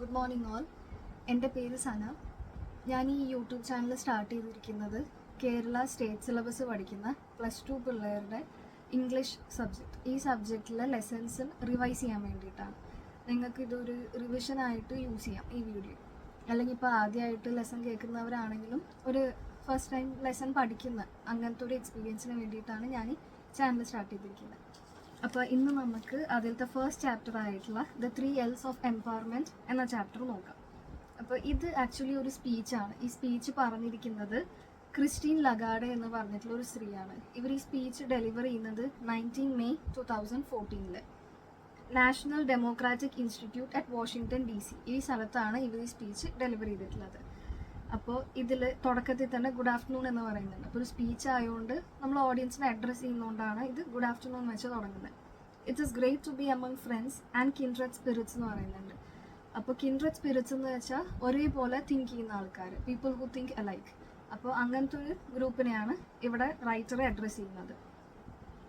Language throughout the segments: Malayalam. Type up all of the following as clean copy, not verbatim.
Good morning all. എൻ്റെ പേര് സന. ഞാൻ ഈ യൂട്യൂബ് ചാനൽ സ്റ്റാർട്ട് ചെയ്തിരിക്കുന്നത് കേരള സ്റ്റേറ്റ് സിലബസ് പഠിക്കുന്ന +2 പിള്ളേരുടെ ഇംഗ്ലീഷ് സബ്ജക്റ്റ്, ഈ സബ്ജക്റ്റിലെ ലെസൺസ് റിവൈസ് ചെയ്യാൻ വേണ്ടിയിട്ടാണ്. നിങ്ങൾക്ക് ഇതൊരു റിവിഷനായിട്ട് യൂസ് ചെയ്യാം ഈ വീഡിയോ. അല്ലെങ്കിൽ ഇപ്പോൾ ആദ്യമായിട്ട് ലെസൺ കേൾക്കുന്നവരാണെങ്കിലും ഒരു ഫസ്റ്റ് ടൈം ലെസൺ പഠിക്കുന്ന അങ്ങനത്തെ ഒരു എക്സ്പീരിയൻസിന് വേണ്ടിയിട്ടാണ് ഞാൻ ഈ ചാനൽ സ്റ്റാർട്ട് ചെയ്തിരിക്കുന്നത്. അപ്പോൾ ഇന്ന് നമുക്ക് അതിലത്തെ ഫസ്റ്റ് ചാപ്റ്റർ ആയിട്ടുള്ള ദ 3 L's ഓഫ് എംപവർമെൻറ്റ് എന്ന ചാപ്റ്റർ നോക്കാം. അപ്പോൾ ഇത് ആക്ച്വലി ഒരു സ്പീച്ചാണ്. ഈ സ്പീച്ച് പറഞ്ഞിരിക്കുന്നത് ക്രിസ്റ്റീൻ ലഗാർഡെ എന്ന് പറഞ്ഞിട്ടുള്ള ഒരു സ്ത്രീയാണ്. ഇവർ ഈ സ്പീച്ച് ഡെലിവർ ചെയ്യുന്നത് 19 May 2014 national democratic institute at Washington DC ഈ സ്ഥലത്താണ് ഇവർ ഈ സ്പീച്ച് ഡെലിവർ ചെയ്തിട്ടുള്ളത്. അപ്പോൾ ഇതിൽ തുടക്കത്തിൽ തന്നെ ഗുഡ് ആഫ്റ്റർനൂൺ എന്ന് പറയുന്നുണ്ട്. അപ്പോൾ ഒരു സ്പീച്ച് ആയതുകൊണ്ട് നമ്മൾ ഓഡിയൻസിനെ അഡ്രസ്സ് ചെയ്യുന്നതുകൊണ്ടാണ് ഇത് ഗുഡ് ആഫ്റ്റർനൂൺ വെച്ച് തുടങ്ങുന്നത്. It's is great to be among friends and kindred spirits എന്ന് പറയുന്നുണ്ട്. അപ്പോൾ കിൻഡ്രഡ് സ്പിരിറ്റ്സ് എന്ന് വെച്ചാൽ ഒരേപോലെ തിങ്ക് ചെയ്യുന്ന ആൾക്കാർ, പീപ്പിൾ ഹു തിങ്ക് അലൈക്ക്. അപ്പോൾ അങ്ങനത്തെ ഒരു ഗ്രൂപ്പിനെയാണ് ഇവിടെ റൈറ്ററെ അഡ്രസ്സ് ചെയ്യുന്നത്.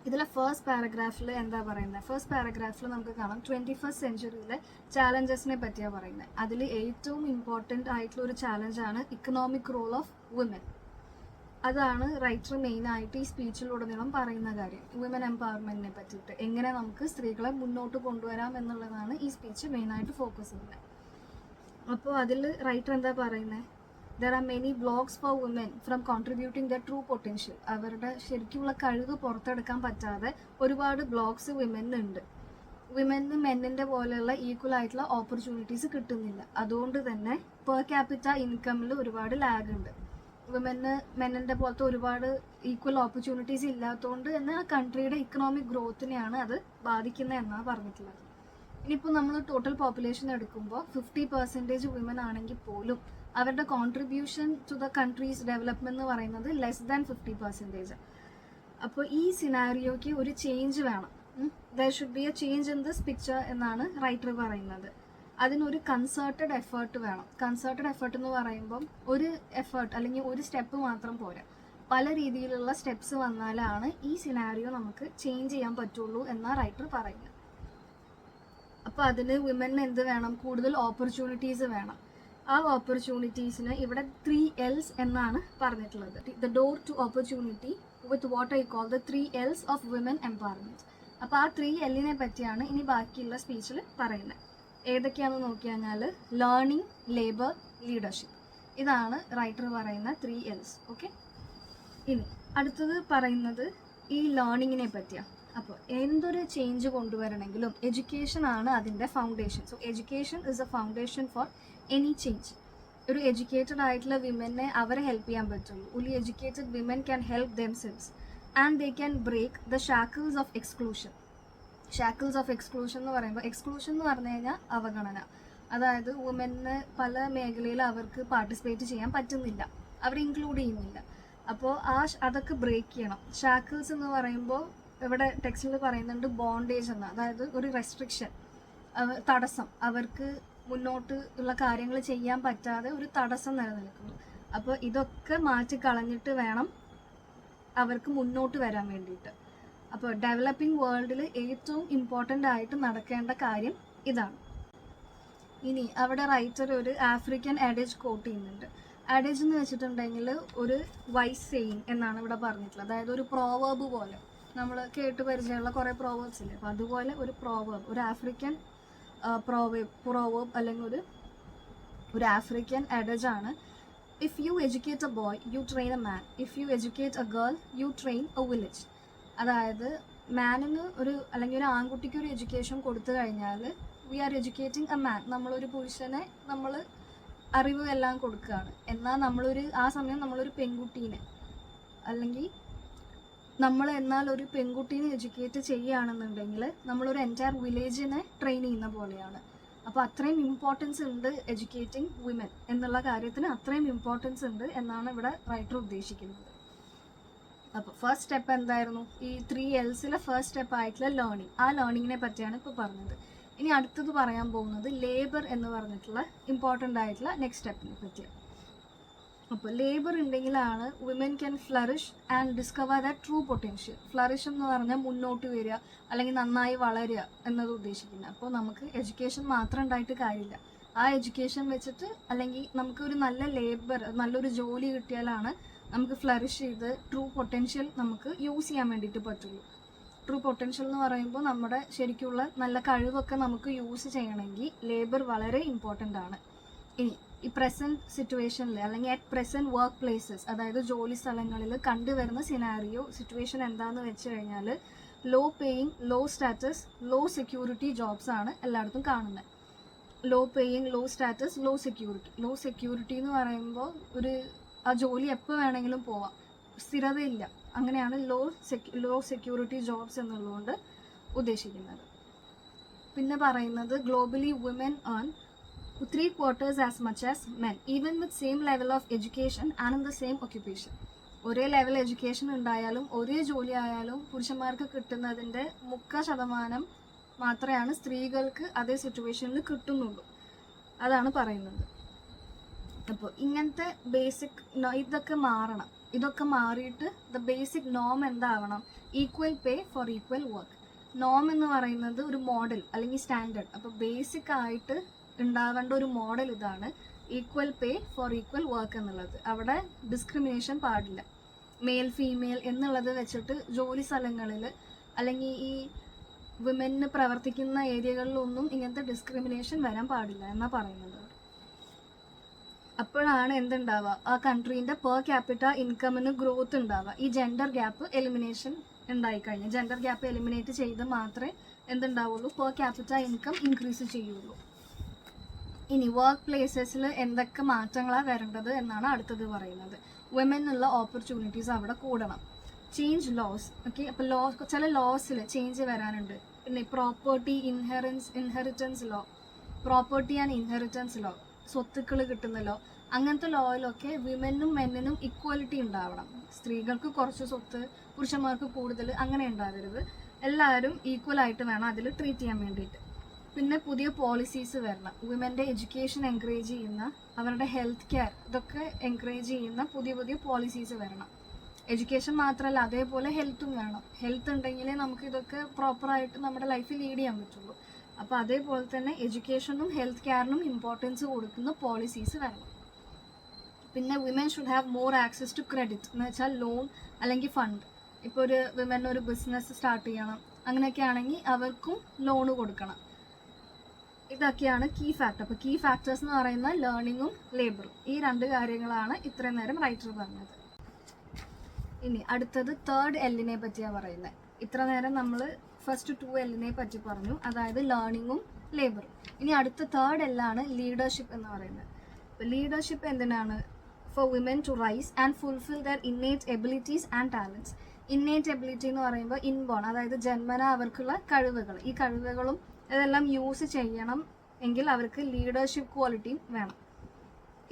ഇതിലെ ഫസ്റ്റ് പാരഗ്രാഫിൽ എന്താ പറയുന്നത്? ഫസ്റ്റ് പാരഗ്രാഫിൽ നമുക്ക് കാണാം 21st സെഞ്ച്വറിയിലെ ചാലഞ്ചസിനെ പറ്റിയാണ് പറയുന്നത്. അതിൽ ഏറ്റവും ഇമ്പോർട്ടൻ്റ് ആയിട്ടുള്ള ഒരു ചാലഞ്ചാണ് ഇക്കണോമിക് റോൾ ഓഫ് വുമൻ. അതാണ് റൈറ്റർ മെയിനായിട്ട് ഈ സ്പീച്ചിലുടനീളം പറയുന്ന കാര്യം. വുമൻ എംപവർമെൻറ്റിനെ പറ്റിയിട്ട് എങ്ങനെ നമുക്ക് സ്ത്രീകളെ മുന്നോട്ട് കൊണ്ടുവരാം എന്നുള്ളതാണ് ഈ സ്പീച്ച് മെയിനായിട്ട് ഫോക്കസ് ചെയ്യുന്നത്. അപ്പോൾ അതിൽ റൈറ്റർ എന്താ പറയുന്നത്? There are many blocks for women from contributing their true potential. അവരുടെ ശരിക്കുള്ള കഴിവ് പുറത്തെടുക്കാൻ പറ്റാതെ ഒരുപാട് ബ്ലോക്സ് വിമനുണ്ട്. വിമന് മെന്നിൻ്റെ പോലെയുള്ള ഈക്വൽ ആയിട്ടുള്ള ഓപ്പർച്യൂണിറ്റീസ് കിട്ടുന്നില്ല. അതുകൊണ്ട് തന്നെ പെർ ക്യാപിറ്റ ഇൻകമിൽ ഒരുപാട് ലാഗ് ഉണ്ട്. വിമന് മെന്നിൻ്റെ പോലത്തെ ഒരുപാട് ഈക്വൽ ഓപ്പർച്യൂണിറ്റീസ് ഇല്ലാത്തതുകൊണ്ട് തന്നെ ആ കൺട്രിയുടെ ഇക്കണോമിക് ഗ്രോത്തിനെയാണ് അത് ബാധിക്കുന്നത് എന്നാണ് പറഞ്ഞിട്ടുള്ളത്. ഇനിയിപ്പോൾ നമ്മൾ ടോട്ടൽ പോപ്പുലേഷൻ എടുക്കുമ്പോൾ 50% വിമൻ ആണെങ്കിൽ പോലും അവരുടെ contribution to the country's development എന്ന് പറയുന്നത് <50%. അപ്പോൾ ഈ സിനാരിയോയ്ക്ക് ഒരു ചേഞ്ച് വേണം. There should be a change in this picture എന്നാണ് റൈറ്റർ പറയുന്നത്. അതിനൊരു കൺസേർട്ടഡ് എഫേർട്ട് വേണം. കൺസേർട്ടഡ് എഫേർട്ട് എന്ന് പറയുമ്പം ഒരു എഫേർട്ട് അല്ലെങ്കിൽ ഒരു സ്റ്റെപ്പ് മാത്രം പോരാ, പല രീതിയിലുള്ള സ്റ്റെപ്സ് വന്നാലാണ് ഈ സിനാരിയോ നമുക്ക് ചേഞ്ച് ചെയ്യാൻ പറ്റുള്ളൂ എന്നാണ് റൈറ്റർ പറയുന്നത്. അപ്പോൾ അതിന് വിമന് എന്ത് വേണം? കൂടുതൽ ഓപ്പർച്യൂണിറ്റീസ് വേണം. ആ ഓപ്പർച്യൂണിറ്റീസിന് ഇവിടെ 3 L's എന്നാണ് പറഞ്ഞിട്ടുള്ളത്. The door to opportunity with what I call the 3 L's of women empowerment. അപ്പോൾ ആ 3 L'നെ പറ്റിയാണ് ഇനി ബാക്കിയുള്ള സ്പീച്ചിൽ പറയുന്നത്. ഏതൊക്കെയാണെന്ന് നോക്കി കഴിഞ്ഞാൽ ലേണിംഗ്, ലേബർ, ലീഡർഷിപ്പ്. ഇതാണ് റൈറ്റർ പറയുന്ന 3 L's. ഓക്കെ, ഇനി അടുത്തത് പറയുന്നത് ഈ ലേണിങ്ങിനെ പറ്റിയാണ്. അപ്പോൾ എന്തൊരു ചേഞ്ച് കൊണ്ടുവരണമെങ്കിലും എഡ്യൂക്കേഷൻ ആണ് അതിൻ്റെ foundation. So education is A foundation for any change. ഒരു എഡ്യൂക്കേറ്റഡ് ആയിട്ടുള്ള വിമനെ അവരെ ഹെൽപ്പ് ചെയ്യാൻ പറ്റുള്ളൂ. only educated women can help themselves and they can break the shackles of exclusion. Shackles of exclusion എന്ന് പറയുമ്പോൾ എക്സ്ക്ലൂഷൻ എന്ന് പറഞ്ഞു കഴിഞ്ഞാൽ അവഗണന. അതായത് വുമന് പല മേഖലയിൽ അവർക്ക് പാർട്ടിസിപ്പേറ്റ് ചെയ്യാൻ പറ്റുന്നില്ല, അവർ ഇൻക്ലൂഡ് ചെയ്യുന്നില്ല. അപ്പോൾ അതൊക്കെ ബ്രേക്ക് ചെയ്യണം. ഷാക്കിൾസ് എന്ന് പറയുമ്പോൾ ഇവിടെ ടെക്സ്റ്റിൽ പറയുന്നുണ്ട് ബോണ്ടേജ് എന്ന്, അതായത് ഒരു റെസ്ട്രിക്ഷൻ, തടസ്സം, അവർക്ക് മുന്നോട്ട് ഉള്ള കാര്യങ്ങൾ ചെയ്യാൻ പറ്റാതെ ഒരു തടസ്സം നിലനിൽക്കുന്നു. അപ്പോൾ ഇതൊക്കെ മാറ്റിക്കളഞ്ഞിട്ട് വേണം അവർക്ക് മുന്നോട്ട് വരാൻ വേണ്ടിയിട്ട്. അപ്പോൾ ഡെവലപ്പിംഗ് വേൾഡിൽ ഏറ്റവും ഇമ്പോർട്ടൻ്റ് ആയിട്ട് നടക്കേണ്ട കാര്യം ഇതാണ്. ഇനി അവിടെ റൈറ്റർ ഒരു ആഫ്രിക്കൻ അഡേജ് കോട്ട് ചെയ്യുന്നുണ്ട്. അഡേജ് എന്ന് വെച്ചിട്ടുണ്ടെങ്കിൽ ഒരു വൈസ് സെയിങ് എന്നാണ് ഇവിടെ പറഞ്ഞിട്ടുള്ളത്. അതായത് ഒരു പ്രോവേർബ് പോലെ, നമ്മൾ കേട്ട് പരിചയമുള്ള കുറേ പ്രോവേർബ്സ് ഇല്ലേ, അപ്പോൾ അതുപോലെ ഒരു പ്രോവേർബ്, ഒരു ആഫ്രിക്കൻ പ്രോവേർബ് അല്ലെങ്കിൽ ഒരു ആഫ്രിക്കൻ അഡേജാണ്. If you educate a boy you train a man, if you educate a girl you train a village. അതായത് മാനിന് അല്ലെങ്കിൽ ഒരു ആൺകുട്ടിക്ക് ഒരു എഡ്യൂക്കേഷൻ കൊടുത്തു കഴിഞ്ഞാൽ we are educating a man, നമ്മളൊരു പുരുഷനെ നമ്മൾ അറിവ് എല്ലാം കൊടുക്കുകയാണ്. എന്നാൽ ആ സമയം നമ്മളൊരു പെൺകുട്ടീനെ അല്ലെങ്കിൽ എന്നാൽ ഒരു പെൺകുട്ടീനെ എഡ്യൂക്കേറ്റ് ചെയ്യുകയാണെന്നുണ്ടെങ്കിൽ നമ്മളൊരു എൻറ്റയർ വില്ലേജിനെ ട്രെയിൻ ചെയ്യുന്ന പോലെയാണ്. അപ്പോൾ അത്രയും ഇമ്പോർട്ടൻസ് ഉണ്ട് എഡ്യൂക്കേറ്റിംഗ് വിമൻ എന്നുള്ള കാര്യത്തിന്, അത്രയും ഇമ്പോർട്ടൻസ് ഉണ്ട് എന്നാണ് ഇവിടെ റൈറ്റർ ഉദ്ദേശിക്കുന്നത്. അപ്പോൾ ഫസ്റ്റ് സ്റ്റെപ്പ് എന്തായിരുന്നു? ഈ 3 L'സിലെ ഫസ്റ്റ് സ്റ്റെപ്പ് ആയിട്ടുള്ള ലേണിംഗ്. ആ ലേണിങ്ങിനെ പറ്റിയാണ് ഇപ്പോൾ പറഞ്ഞത്. ഇനി അടുത്തത് പറയാൻ പോകുന്നത് ലേബർ എന്ന് പറഞ്ഞിട്ടുള്ള ഇമ്പോർട്ടൻ്റ് ആയിട്ടുള്ള നെക്സ്റ്റ് സ്റ്റെപ്പിനെ പറ്റിയാണ്. അപ്പോൾ ലേബർ ഉണ്ടെങ്കിലാണ് women can flourish and discover the true potential. Flourish എന്ന് പറഞ്ഞാൽ മുന്നോട്ട് വരിക അല്ലെങ്കിൽ നന്നായി വളരുക എന്നത് ഉദ്ദേശിക്കുന്നത്. അപ്പോൾ നമുക്ക് എഡ്യൂക്കേഷൻ മാത്രം ഉണ്ടായിട്ട് കാര്യമില്ല, ആ എഡ്യൂക്കേഷൻ വെച്ചിട്ട് അല്ലെങ്കിൽ നമുക്കൊരു നല്ല ലേബർ, നല്ലൊരു ജോലി കിട്ടിയാലാണ് നമുക്ക് ഫ്ലറിഷ് ചെയ്ത് ട്രൂ പൊട്ടൻഷ്യൽ നമുക്ക് യൂസ് ചെയ്യാൻ വേണ്ടിയിട്ട് പറ്റുള്ളൂ. ട്രൂ പൊട്ടൻഷ്യൽ എന്ന് പറയുമ്പോൾ നമ്മുടെ ശരിക്കുള്ള നല്ല കഴിവൊക്കെ നമുക്ക് യൂസ് ചെയ്യണമെങ്കിൽ ലേബർ വളരെ ഇമ്പോർട്ടൻ്റ് ആണ്. ഇനി ഈ പ്രസൻറ്റ് സിറ്റുവേഷനിൽ അല്ലെങ്കിൽ അറ്റ് പ്രസൻറ്റ് വർക്ക് പ്ലേസസ്, അതായത് ജോലി സ്ഥലങ്ങളിൽ കണ്ടുവരുന്ന സിറ്റുവേഷൻ എന്താണെന്ന് വെച്ച് കഴിഞ്ഞാൽ low paying, low status, low security jobs ആണ് എല്ലായിടത്തും കാണുന്നത്. Low paying, low status, low security. Low security എന്ന് പറയുമ്പോൾ ആ ജോലി എപ്പോൾ വേണമെങ്കിലും പോവാം, സ്ഥിരതയില്ല. അങ്ങനെയാണ് ലോ സെക്യൂരിറ്റി ജോബ്സ് എന്നുള്ളതുകൊണ്ട് ഉദ്ദേശിക്കുന്നത്. പിന്നെ പറയുന്നത് globally woman earn 3/4 as much as men, even with same level of education and in the same occupation. ഒരേ ലെവൽ എഡ്യൂക്കേഷൻ ഉണ്ടായാലും ഒരേ ജോലി ആയാലും പുരുഷന്മാർക്ക് കിട്ടുന്നതിൻ്റെ 30% മാത്രമാണ് സ്ത്രീകൾക്ക് അതേ സിറ്റുവേഷനിൽ കിട്ടുന്നുള്ളൂ. അതാണ് പറയുന്നത്. അപ്പോൾ ഇങ്ങനത്തെ ബേസിക് ഇതൊക്കെ മാറണം. ഇതൊക്കെ മാറിയിട്ട് ദ ബേസിക് നോം എന്താവണം? Equal pay for equal work. നോം എന്ന് പറയുന്നത് ഒരു മോഡൽ അല്ലെങ്കിൽ സ്റ്റാൻഡേർഡ്. അപ്പോൾ ബേസിക് ആയിട്ട് ഉണ്ടാവേണ്ട ഒരു മോഡൽ ഇതാണ്, equal pay for equal work എന്നുള്ളത്. അവിടെ ഡിസ്ക്രിമിനേഷൻ പാടില്ല. മെയിൽ ഫീമെയിൽ എന്നുള്ളത് വെച്ചിട്ട് ജോലി സ്ഥലങ്ങളിൽ അല്ലെങ്കിൽ ഈ വിമന് പ്രവർത്തിക്കുന്ന ഏരിയകളിലൊന്നും ഇങ്ങനത്തെ ഡിസ്ക്രിമിനേഷൻ വരാൻ പാടില്ല എന്നാണ് പറയുന്നത്. അപ്പോഴാണ് എന്തുണ്ടാവുക? ആ കൺട്രീൻ്റെ പെർ ക്യാപിറ്റ ഇൻകമിന് ഗ്രോത്ത് ഉണ്ടാവുക. ഈ ജെൻഡർ ഗ്യാപ്പ് എലിമിനേഷൻ ഉണ്ടായിക്കഴിഞ്ഞാൽ, ജെൻഡർ ഗ്യാപ്പ് എലിമിനേറ്റ് ചെയ്ത് മാത്രമേ എന്തുണ്ടാവുള്ളൂ? പെർ ക്യാപിറ്റ ഇൻകം ഇൻക്രീസ് ചെയ്യുള്ളൂ. ഇനി വർക്ക് പ്ലേസസിൽ എന്തൊക്കെ മാറ്റങ്ങളാണ് വരേണ്ടത് എന്നാണ് അടുത്തത് പറയുന്നത്. വിമനുള്ള ഓപ്പർച്യൂണിറ്റീസ് അവിടെ കൂടണം. Change loss. ഓക്കെ, അപ്പോൾ ചില ലോസിൽ ചേഞ്ച് വരാനുണ്ട്. പിന്നെ property inheritance law, property and inheritance law, സ്വത്തുക്കൾ കിട്ടുന്ന ലോ, അങ്ങനത്തെ ലോയിലൊക്കെ വിമനും മെന്നിനും ഇക്വാലിറ്റി ഉണ്ടാവണം. സ്ത്രീകൾക്ക് കുറച്ച് സ്വത്ത്, പുരുഷന്മാർക്ക് കൂടുതൽ, അങ്ങനെ ഉണ്ടാവരുത്. എല്ലാവരും ഈക്വൽ ആയിട്ട് വേണം അതിൽ ട്രീറ്റ് ചെയ്യാൻ വേണ്ടിയിട്ട്. പിന്നെ പുതിയ പോളിസീസ് വരണം. വിമൻ്റെ എഡ്യൂക്കേഷൻ എൻകറേജ് ചെയ്യുന്ന, അവരുടെ ഹെൽത്ത് കെയർ ഇതൊക്കെ എൻകറേജ് ചെയ്യുന്ന പുതിയ പോളിസീസ് വരണം. എഡ്യൂക്കേഷൻ മാത്രമല്ല, അതേപോലെ ഹെൽത്തും വേണം. ഹെൽത്ത് ഉണ്ടെങ്കിലേ നമുക്ക് ഇതൊക്കെ പ്രോപ്പറായിട്ട് നമ്മുടെ ലൈഫിൽ ലീഡ് ചെയ്യാൻ പറ്റുള്ളൂ. അപ്പോൾ അതേപോലെ തന്നെ എഡ്യൂക്കേഷനും ഹെൽത്ത് കെയറിനും ഇമ്പോർട്ടൻസ് കൊടുക്കുന്ന പോളിസീസ് വരണം. പിന്നെ women should have more access to credit, എന്ന് വെച്ചാൽ ലോൺ അല്ലെങ്കിൽ ഫണ്ട്. ഇപ്പോൾ ഒരു വിമൻ ഒരു ബിസിനസ് സ്റ്റാർട്ട് ചെയ്യണം, അങ്ങനെയൊക്കെ ആണെങ്കിൽ അവർക്കും ലോണ് കൊടുക്കണം. ഇതൊക്കെയാണ് കീ ഫാക്ടർ. അപ്പോൾ കീ ഫാക്ടേഴ്സ് എന്ന് പറയുന്ന ലേണിങ്ങും ലേബറും, ഈ 2 കാര്യങ്ങളാണ് ഇത്രയും നേരം റൈറ്റർ പറഞ്ഞത്. ഇനി അടുത്തത് 3rd L പറ്റിയാണ് പറയുന്നത്. ഇത്ര നേരം നമ്മൾ ഫസ്റ്റ് 2 L പറ്റി പറഞ്ഞു, അതായത് ലേണിങ്ങും ലേബറും. ഇനി അടുത്ത 3rd L ആണ് ലീഡർഷിപ്പ് എന്ന് പറയുന്നത്. അപ്പോൾ ലീഡർഷിപ്പ് എന്തിനാണ്? For women to rise and fulfil their innate abilities and talents. Innate ability എന്ന് പറയുമ്പോൾ ഇൻബോൺ, അതായത് ജന്മന അവർക്കുള്ള കഴിവുകൾ. ഈ കഴിവുകളും ഇതെല്ലാം യൂസ് ചെയ്യണം എങ്കിൽ അവർക്ക് ലീഡർഷിപ്പ് ക്വാളിറ്റിയും വേണം.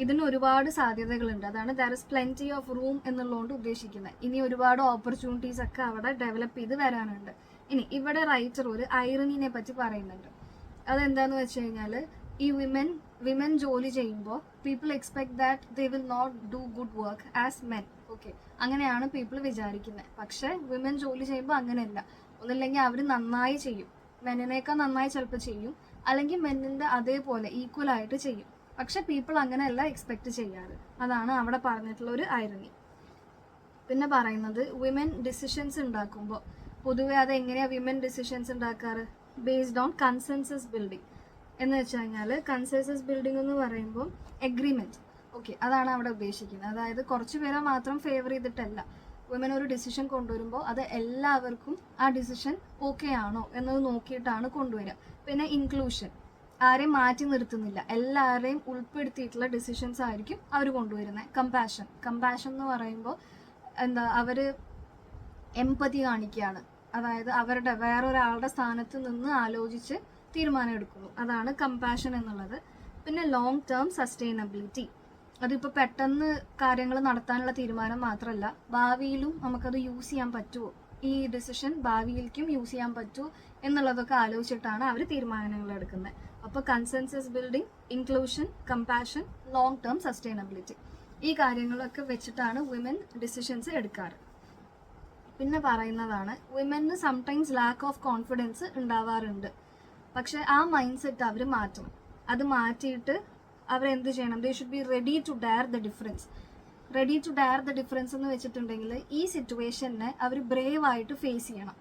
ഇതിന് ഒരുപാട് സാധ്യതകളുണ്ട്. അതാണ് there is plenty of room എന്നുള്ളതുകൊണ്ട് ഉദ്ദേശിക്കുന്നത്. ഇനി ഒരുപാട് ഓപ്പർച്യൂണിറ്റീസ് ഒക്കെ അവിടെ ഡെവലപ്പ് ചെയ്ത് വരാനുണ്ട്. ഇനി ഇവിടെ റൈറ്റർ ഒരു ഐറണിനെ പറ്റി പറയുന്നുണ്ട്. അതെന്താണെന്ന് വെച്ച് കഴിഞ്ഞാൽ, ഈ വിമൻ ജോലി ചെയ്യുമ്പോൾ people expect that they will not do good work as men. Okay, അങ്ങനെയാണ് പീപ്പിൾ വിചാരിക്കുന്നത്. പക്ഷേ വിമൻ ജോലി ചെയ്യുമ്പോൾ അങ്ങനെയല്ല. ഒന്നില്ലെങ്കിൽ അവർ നന്നായി ചെയ്യും, മെന്നിനേക്കാൾ നന്നായി ചിലപ്പോൾ ചെയ്യും, അല്ലെങ്കിൽ മെന്നിൻ്റെ അതേപോലെ ഈക്വലായിട്ട് ചെയ്യും. പക്ഷെ പീപ്പിൾ അങ്ങനെയല്ല എക്സ്പെക്റ്റ് ചെയ്യാറ്. അതാണ് അവിടെ പറഞ്ഞിട്ടുള്ള ഒരു ഐറണി. പിന്നെ പറയുന്നത് വിമൻ ഡിസിഷൻസ് ഉണ്ടാക്കുമ്പോൾ പൊതുവെ അത് എങ്ങനെയാണ് വിമൻ ഡിസിഷൻസ് ഉണ്ടാക്കാറ്? Based on consensus building. എന്ന് വെച്ച് കഴിഞ്ഞാൽ കൺസെൻസസ് ബിൽഡിംഗ് എന്ന് പറയുമ്പോൾ എഗ്രിമെൻറ്റ്. ഓക്കെ, അതാണ് അവിടെ ഉദ്ദേശിക്കുന്നത്. അതായത് കുറച്ച് പേരെ മാത്രം ഫേവർ ചെയ്തിട്ടല്ല, വിമൻ ഒരു ഡിസിഷൻ കൊണ്ടുവരുമ്പോൾ അത് എല്ലാവർക്കും ആ ഡിസിഷൻ ഓക്കെ ആണോ എന്നത് നോക്കിയിട്ടാണ് കൊണ്ടുവരിക. പിന്നെ ഇൻക്ലൂഷൻ, ആരെയും മാറ്റി നിർത്തുന്നില്ല, എല്ലാവരെയും ഉൾപ്പെടുത്തിയിട്ടുള്ള ഡിസിഷൻസ് ആയിരിക്കും അവർ കൊണ്ടുവരുന്നത്. കമ്പാഷൻ എന്ന് പറയുമ്പോൾ അവർ എംപതി കാണിക്കുകയാണ്. അതായത് അവരുടെ വേറൊരാളുടെ സ്ഥാനത്ത് നിന്ന് ആലോചിച്ച് തീരുമാനം എടുക്കുന്നു. അതാണ് കമ്പാഷൻ എന്നുള്ളത്. പിന്നെ ലോങ് ടേം സസ്റ്റൈനബിലിറ്റി, അതിപ്പോൾ പെട്ടെന്ന് കാര്യങ്ങൾ നടത്താനുള്ള തീരുമാനം മാത്രമല്ല, ഭാവിയിലും നമുക്കത് യൂസ് ചെയ്യാൻ പറ്റുമോ, ഈ ഡിസിഷൻ ഭാവിയിലേക്കും യൂസ് ചെയ്യാൻ പറ്റുമോ എന്നുള്ളതൊക്കെ ആലോചിച്ചിട്ടാണ് അവർ തീരുമാനങ്ങൾ എടുക്കുന്നത്. അപ്പോൾ consensus building, inclusion, compassion, long term sustainability, ഈ കാര്യങ്ങളൊക്കെ വെച്ചിട്ടാണ് വിമൻ ഡിസിഷൻസ് എടുക്കാറ്. പിന്നെ പറയുന്നതാണ് women sometimes lack of confidence ഉണ്ടാവാറുണ്ട്. പക്ഷെ ആ മൈൻഡ് സെറ്റ് അവർ മാറ്റണം. അത് മാറ്റിയിട്ട് അവരെന്ത് ചെയ്യണം? They should be ready to dare the difference. Ready to dare the difference എന്ന് വെച്ചിട്ടുണ്ടെങ്കിൽ ഈ സിറ്റുവേഷനെ അവർ ബ്രേവായിട്ട് ഫേസ് ചെയ്യണം.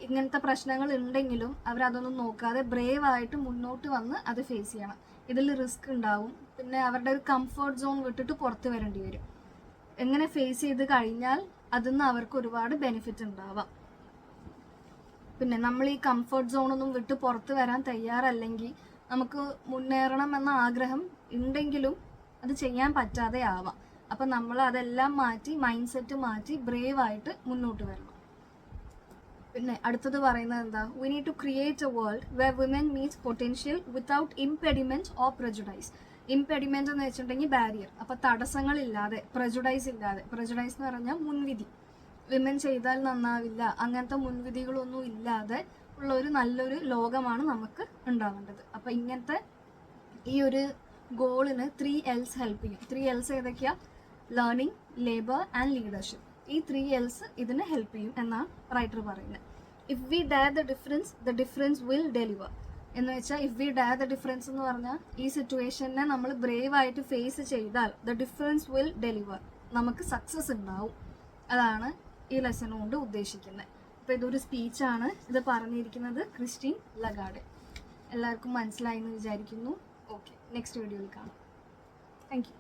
ഇങ്ങനത്തെ പ്രശ്നങ്ങൾ ഉണ്ടെങ്കിലും അവരതൊന്നും നോക്കാതെ ബ്രേവായിട്ട് മുന്നോട്ട് വന്ന് അത് ഫേസ് ചെയ്യണം. ഇതിൽ റിസ്ക് ഉണ്ടാവും, പിന്നെ അവരുടെ ഒരു കംഫർട്ട് സോൺ വിട്ടിട്ട് പുറത്ത് വരേണ്ടി വരും. എങ്ങനെ ഫേസ് ചെയ്ത് കഴിഞ്ഞാൽ അതിൽ നിന്ന് അവർക്ക് ഒരുപാട് ബെനിഫിറ്റ് ഉണ്ടാവാം. പിന്നെ നമ്മൾ ഈ കംഫർട്ട് സോണൊന്നും വിട്ട് പുറത്ത് വരാൻ തയ്യാറല്ലെങ്കിൽ നമുക്ക് മുന്നേറണം എന്ന ആഗ്രഹം ഉണ്ടെങ്കിലും അത് ചെയ്യാൻ പറ്റാതെ ആവാം. അപ്പം നമ്മൾ അതെല്ലാം മാറ്റി മൈൻഡ് സെറ്റ് മാറ്റി ബ്രേവായിട്ട് മുന്നോട്ട് വരണം. പിന്നെ അടുത്തത് പറയുന്നത് എന്താ? We need to create a world where women meets potential without impediment or prejudice. Impediment എന്ന് വെച്ചിട്ടുണ്ടെങ്കിൽ ബാരിയർ, അപ്പോൾ തടസ്സങ്ങളില്ലാതെ, പ്രജുഡൈസ് ഇല്ലാതെ. പ്രജുഡൈസ് എന്ന് പറഞ്ഞാൽ മുൻവിധി, വിമൻ ചെയ്താൽ നന്നാവില്ല അങ്ങനത്തെ മുൻവിധികളൊന്നും ഇല്ലാതെ ഉള്ള ഒരു നല്ലൊരു ലോകമാണ് നമുക്ക് ഉണ്ടാവേണ്ടത്. അപ്പോൾ ഇങ്ങനത്തെ ഈ ഒരു ഗോളിന് 3 L's ഹെൽപ്പ് ചെയ്യും. 3 L's ഏതൊക്കെയാ? Learning, labour and leadership. ഈ 3 L's ഇതിന് ഹെൽപ്പ് ചെയ്യും എന്നാണ് റൈറ്റർ പറയുന്നത്. If we dare the difference will deliver എന്ന് വെച്ചാൽ, if we dare the difference എന്ന് പറഞ്ഞാൽ ഈ സിറ്റുവേഷനെ നമ്മൾ ബ്രേവായിട്ട് ഫേസ് ചെയ്താൽ ദ ഡിഫറൻസ് വിൽ ഡെലിവർ, നമുക്ക് സക്സസ് ഉണ്ടാവും. അതാണ് ഈ ലെസൺ കൊണ്ട് ഉദ്ദേശിക്കുന്നത്. അപ്പോൾ ഇതൊരു സ്പീച്ചാണ്. ഇത് പറഞ്ഞിരിക്കുന്നത് ക്രിസ്റ്റീൻ ലഗാർഡെ. എല്ലാവർക്കും മനസ്സിലായി എന്ന് വിചാരിക്കുന്നു. ഓക്കെ, നെക്സ്റ്റ് വീഡിയോയിൽ കാണാം. Thank you.